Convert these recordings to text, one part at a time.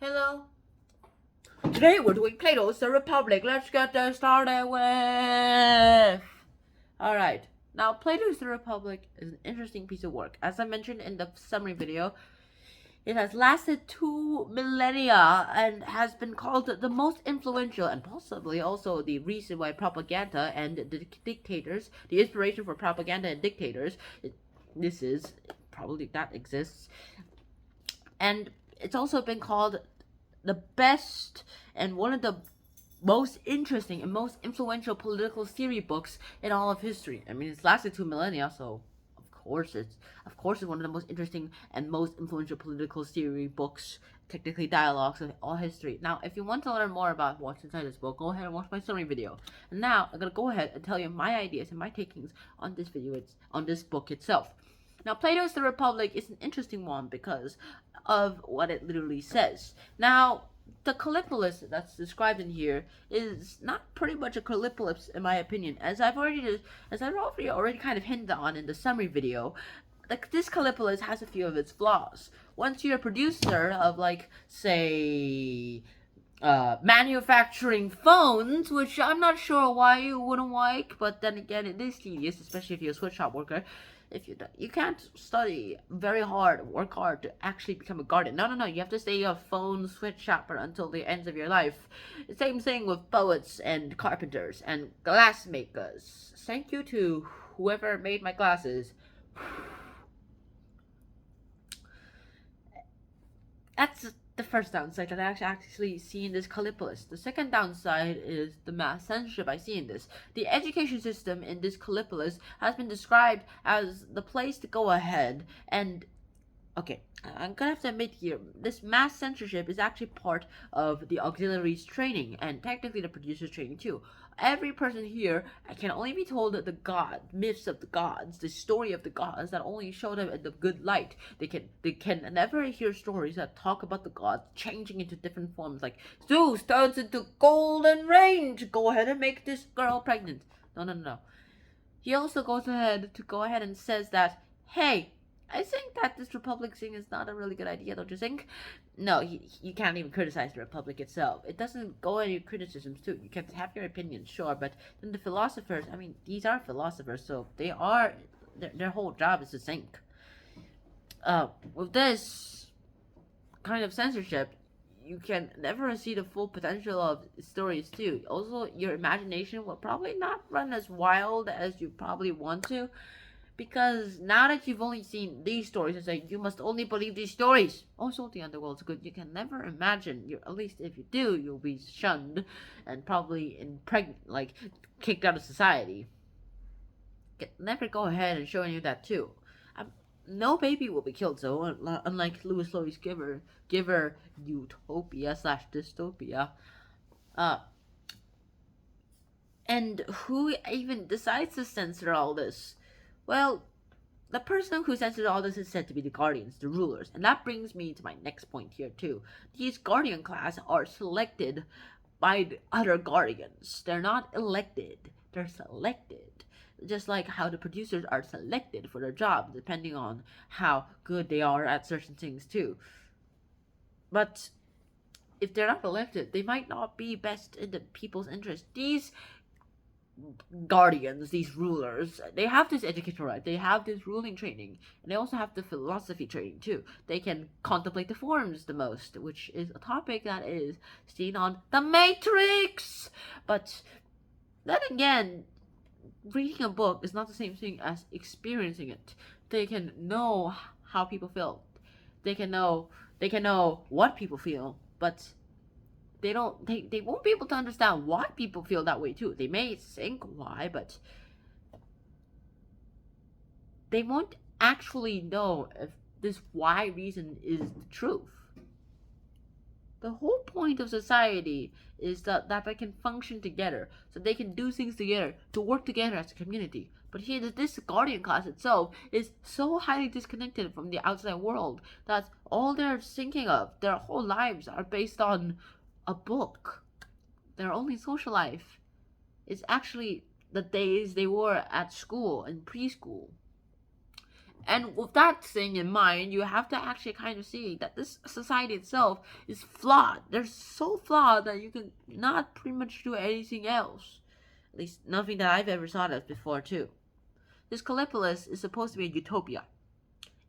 Hello. Today we're doing Plato's The Republic. Let's get that started with. Alright. Now, Plato's The Republic is an interesting piece of work. As I mentioned in the summary video, it has lasted 2 millennia and has been called the most influential and possibly also the reason why propaganda and the dictators, the inspiration for propaganda and dictators, this is probably that exists. And it's also been called the best and one of the most interesting and most influential political theory books in all of history. I mean, it's lasted 2 millennia, so of course it's one of the most interesting and most influential political theory books, technically dialogues of all history. Now, if you want to learn more about what's inside this book, go ahead and watch my summary video. And now I'm gonna go ahead and tell you my ideas and my takings on this video. It's on this book itself. Now, Plato's The Republic is an interesting one because of what it literally says. Now, the Callipolis that's described in here is not pretty much a Callipolis in my opinion, as I've already kind of hinted on in the summary video. Like, this Callipolis has a few of its flaws. Once you're a producer of, like, say, manufacturing phones, which I'm not sure why you wouldn't like, but then again, it is tedious, especially if you're a sweatshop worker. If you can't study very hard, work hard to actually become a guardian. No. You have to stay a phone sweatshopper until the end of your life. Same thing with poets and carpenters and glass makers. Thank you to whoever made my glasses. That's the first downside that I actually see in this Callipolis. The second downside is the mass censorship I see in this. The education system in this Callipolis has been described as the place to go ahead and okay, I'm gonna have to admit here, this mass censorship is actually part of the auxiliaries training and technically the producers training too. Every person here can only be told the myths of the gods, the story of the gods that only show them in the good light. They can never hear stories that talk about the gods changing into different forms, like Zeus turns into golden rain to go ahead and make this girl pregnant. No. He also goes ahead and says that, hey, I think that this Republic thing is not a really good idea, don't you think? No, you can't even criticize the Republic itself. It doesn't go any criticisms too. You can have your opinion, sure, but then the philosophers, I mean, these are philosophers, so their whole job is to think. With this kind of censorship, you can never see the full potential of stories too. Also, your imagination will probably not run as wild as you probably want to. Because now that you've only seen these stories, it's like you must only believe these stories. Also, the underworld's good. You can never imagine. At least if you do, you'll be shunned and probably kicked out of society. Never go ahead and showing you that too. No baby will be killed, so unlike Louis Lowy's Giver Utopia / Dystopia. And who even decides to censor all this? Well, the person who censored all this is said to be the guardians, the rulers. And that brings me to my next point here too. These guardian class are selected by the other guardians. They're not elected, they're selected. Just like how the producers are selected for their job, depending on how good they are at certain things too. But if they're not elected, they might not be best in the people's interest. These guardians, these rulers, they have this educational right, they have this ruling training, and they also have the philosophy training too. They can contemplate the forms the most, which is a topic that is seen on The Matrix. But then again, reading a book is not the same thing as experiencing it. They can know how people feel. They can know what people feel, but they won't be able to understand why people feel that way too. They may think why, but they won't actually know if this why reason is the truth. The whole point of society is that they can function together, so they can do things together, to work together as a community. But here, this guardian class itself is so highly disconnected from the outside world that all they're thinking of, their whole lives are based on a book. Their only social life is actually the days they were at school and preschool. And with that thing in mind, you have to actually kind of see that this society itself is flawed. They're so flawed that you can not pretty much do anything else. At least nothing that I've ever thought of before, too. This Callipolis is supposed to be a utopia.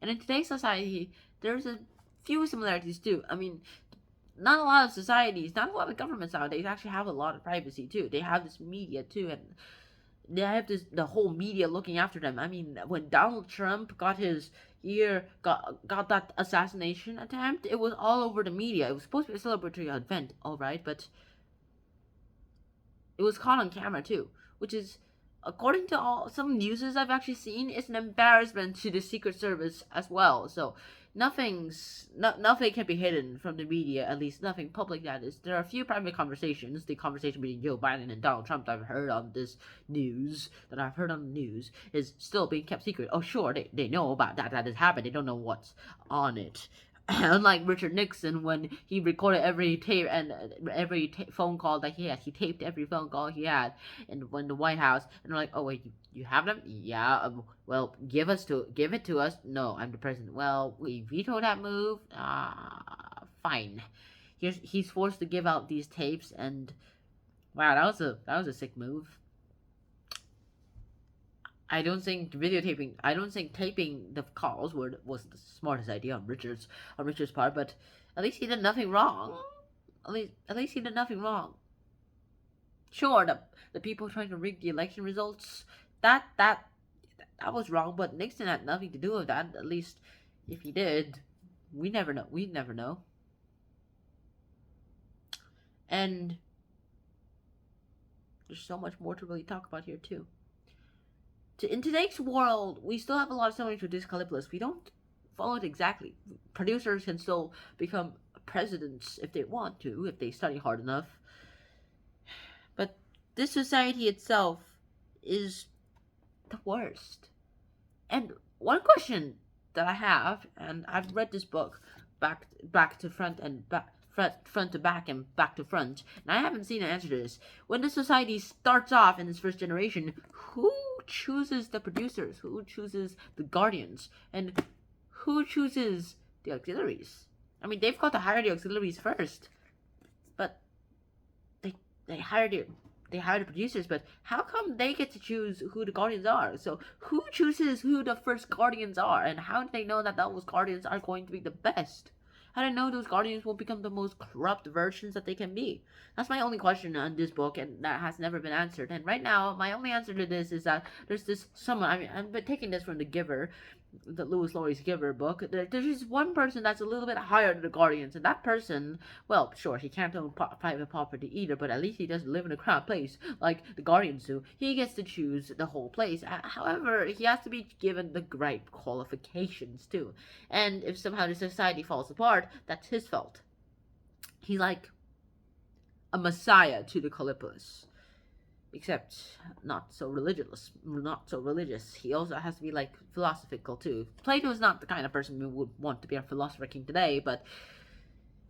And in today's society, there's a few similarities, too. I mean, not a lot of societies, not a lot of governments nowadays actually have a lot of privacy, too. They have this media, too, and they have the whole media looking after them. I mean, when Donald Trump got got that assassination attempt, it was all over the media. It was supposed to be a celebratory event, all right, but it was caught on camera too, which is, according to some newses I've actually seen, it's an embarrassment to the Secret Service as well. So nothing can be hidden from the media, at least nothing public, that is. There are a few private conversations. The conversation between Joe Biden and Donald Trump that I've heard on the news is still being kept secret. Oh sure, they know about that has happened. They don't know what's on it. Unlike Richard Nixon, when he recorded every tape and every phone call that he had, he taped every phone call he had, and when the White House, and they're like, "Oh wait, you have them? Yeah. Well, give it to us." No, I'm the president. Well, we veto that move. Fine. He's forced to give out these tapes, and wow, that was a sick move. I don't think taping the calls was the smartest idea on Richard's part, but at least he did nothing wrong. At least he did nothing wrong. Sure, the people trying to rig the election results, that was wrong, but Nixon had nothing to do with that. At least if he did, we never know. We'd never know. And there's so much more to really talk about here too. In today's world, we still have a lot of similarities with this Callipolis. We don't follow it exactly. Producers can still become presidents if they want to, if they study hard enough. But this society itself is the worst. And one question that I have, and I've read this book back to front and front to back and back to front, and I haven't seen an answer to this. When the society starts off in its first generation, who chooses the producers? Who chooses the guardians? And who chooses the auxiliaries? I mean, they've got to hire the auxiliaries first, but they hire the producers, but how come they get to choose who the guardians are? So who chooses who the first guardians are, and how do they know that those guardians are going to be the best? How do I know those guardians will become the most corrupt versions that they can be? That's my only question on this book, and that has never been answered. And right now, my only answer to this is that there's this someone, I mean, I'm taking this from The Giver, the Lewis Lowry's Giver book. There's just one person that's a little bit higher than the guardians, and that person, well, sure, he can't own private property either, but at least he doesn't live in a crowded place like the guardians do. He gets to choose the whole place. However, he has to be given the right qualifications too. And if somehow the society falls apart, that's his fault. He's like a messiah to the Callipolis, except not so religious. He also has to be like philosophical too. Plato is not the kind of person who would want to be a philosopher king today, but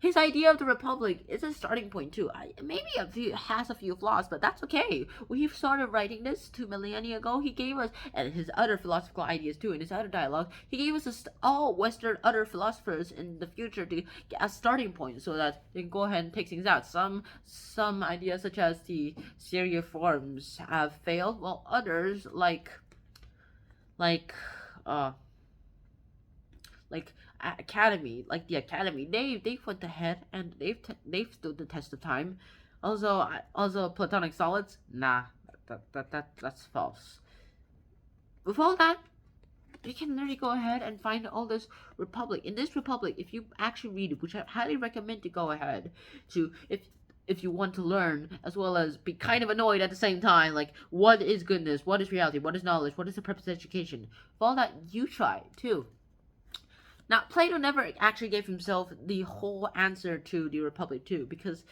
his idea of the Republic is a starting point too. Maybe has a few flaws, but that's okay. When he started writing this 2 millennia ago, he gave us, and his other philosophical ideas too, in his other dialogue, he gave us all Western other philosophers in the future to get a starting point, so that they can go ahead and take things out. Some ideas such as the theory of forms have failed, while others like the academy, they went ahead and they've stood the test of time. Also platonic solids, nah, that's false. With all that, we can literally go ahead and find all this republic. In this republic, if you actually read it, which I highly recommend to go ahead to, if you want to learn, as well as be kind of annoyed at the same time, like, what is goodness, what is reality, what is knowledge, what is the purpose of education. For all that, you try too. Now, Plato never actually gave himself the whole answer to the Republic too, because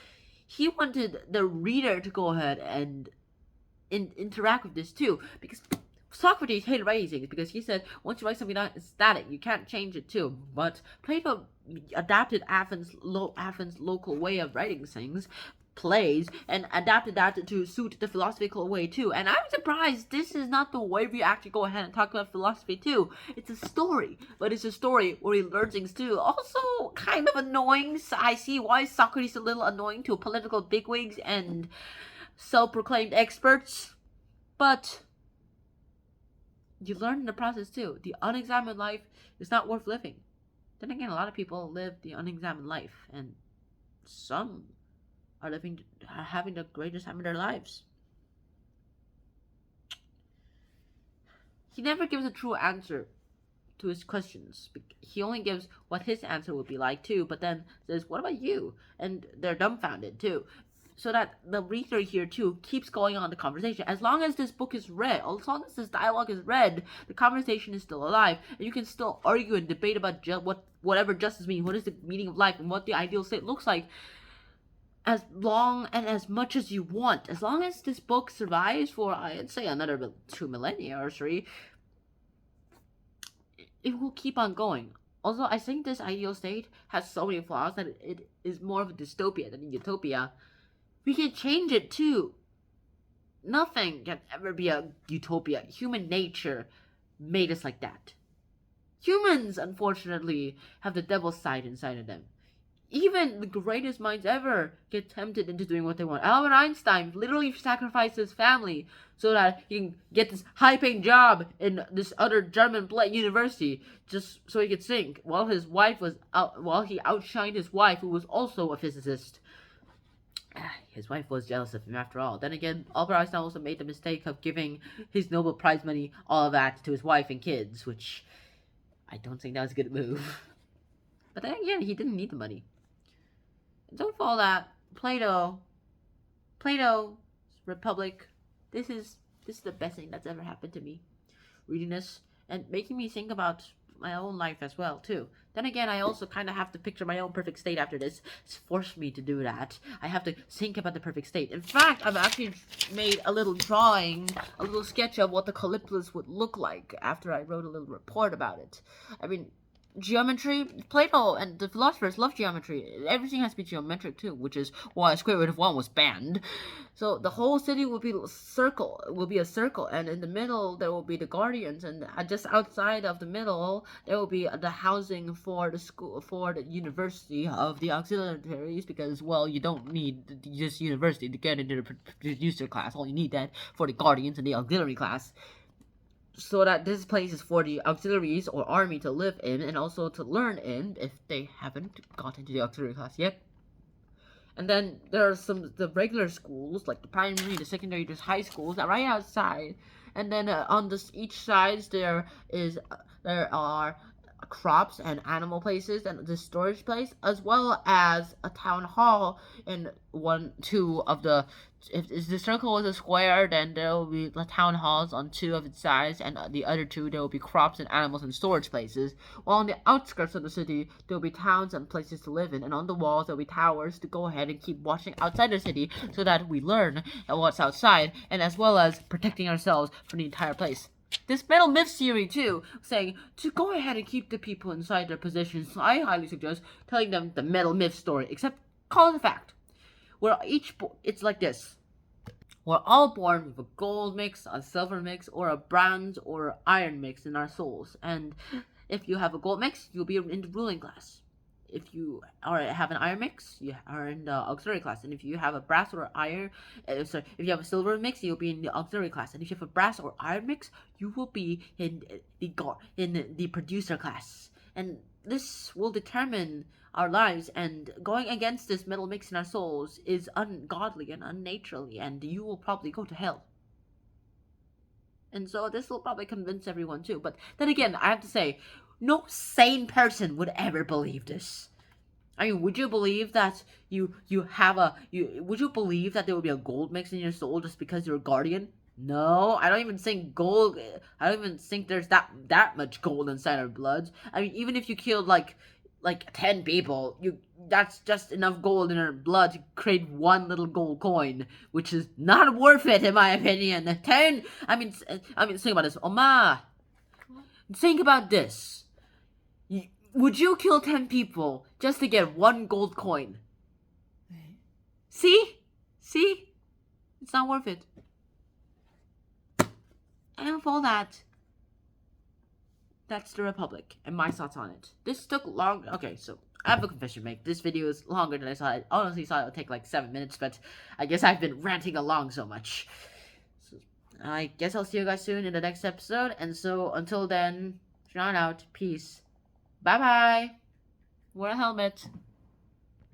he wanted the reader to go ahead and interact with this too, because Socrates hated writing things, because he said once you write something down, it's static, you can't change it too. But Plato adapted Athens' local way of writing things, plays and adapted that to suit the philosophical way too. And I'm surprised this is not the way we actually go ahead and talk about philosophy too. It's a story, but it's a story where he learns things too. Also kind of annoying. I see why Socrates is a little annoying to political bigwigs and self-proclaimed experts, but you learn in the process too. The unexamined life is not worth living. Then again, a lot of people live the unexamined life, and some are having the greatest time of their lives. He never gives a true answer to his questions. He only gives what his answer would be like too, but then says, what about you? And they're dumbfounded too. So that the reader here too keeps going on the conversation. As long as this book is read, as long as this dialogue is read, the conversation is still alive, and you can still argue and debate about whatever justice means, what is the meaning of life, and what the ideal state looks like, as long and as much as you want. As long as this book survives for, I'd say, another 2 millennia or 3, it will keep on going. Also, I think this ideal state has so many flaws that it is more of a dystopia than a utopia. We can change it too. Nothing can ever be a utopia. Human nature made us like that. Humans, unfortunately, have the devil's side inside of them. Even the greatest minds ever get tempted into doing what they want. Albert Einstein literally sacrificed his family so that he can get this high-paying job in this other German university, just so he could sink. While his wife was while he outshined his wife, who was also a physicist. His wife was jealous of him after all. Then again, Albert Einstein also made the mistake of giving his Nobel Prize money, all of that, to his wife and kids, which I don't think that was a good move. But then again, he didn't need the money. And so for all that, Plato's Republic, this is the best thing that's ever happened to me. Reading this and making me think about my own life as well too. Then again, I also kind of have to picture my own perfect state after this. It's forced me to do that. I have to think about the perfect state. In fact, I've actually made a little drawing, a little sketch of what the Calypso would look like after I wrote a little report about it. I mean, geometry, Plato and the philosophers love geometry. Everything has to be geometric too, which is why square root of 1 was banned. So the whole city will be a circle, and in the middle there will be the guardians, and just outside of the middle there will be the housing for the school, for the university of the auxiliaries, because, well, you don't need this university to get into the producer class. All you need that for the guardians and the auxiliary class. So that this place is for the auxiliaries or army to live in, and also to learn in if they haven't got into the auxiliary class yet. And then there are the regular schools, like the primary, the secondary, the high schools, right outside. And then on each side there are crops and animal places and the storage place, as well as a town hall in two of the. If the circle is a square, then there will be the town halls on 2 of its sides, and the other 2 there will be crops and animals and storage places. While on the outskirts of the city there will be towns and places to live in, and on the walls there will be towers to go ahead and keep watching outside the city, so that we learn what's outside, and as well as protecting ourselves from the entire place. This metal myth theory too, saying to go ahead and keep the people inside their positions. I highly suggest telling them the metal myth story, except call it a fact. Where it's like this. We're all born with a gold mix, a silver mix, or a bronze or iron mix in our souls. And if you have a gold mix, you'll be in the ruling class. If you have an iron mix, you are in the auxiliary class. And if you have a brass or iron, if you have a silver mix, you'll be in the auxiliary class. And if you have a brass or iron mix, you will be in the producer class. And this will determine our lives, and going against this metal mix in our souls is ungodly and unnaturally, and you will probably go to hell. And so this will probably convince everyone too. But then again, I have to say, no sane person would ever believe this. I mean, would you believe that would you believe that there would be a gold mix in your soul just because you're a guardian? No, I don't even think there's that much gold inside our blood. I mean, even if you killed like 10 people, that's just enough gold in our blood to create one little gold coin, which is not worth it in my opinion. I mean think about this. Oma, think about this. Would you kill 10 people just to get one gold coin? See? See? It's not worth it. And for that, that's the Republic and my thoughts on it. This took long. Okay, so I have a confession to make. This video is longer than I thought. I honestly thought it would take like 7 minutes, but I guess I've been ranting along so much. So I guess I'll see you guys soon in the next episode. And so until then, Sean out. Peace. Bye bye. Wear a helmet.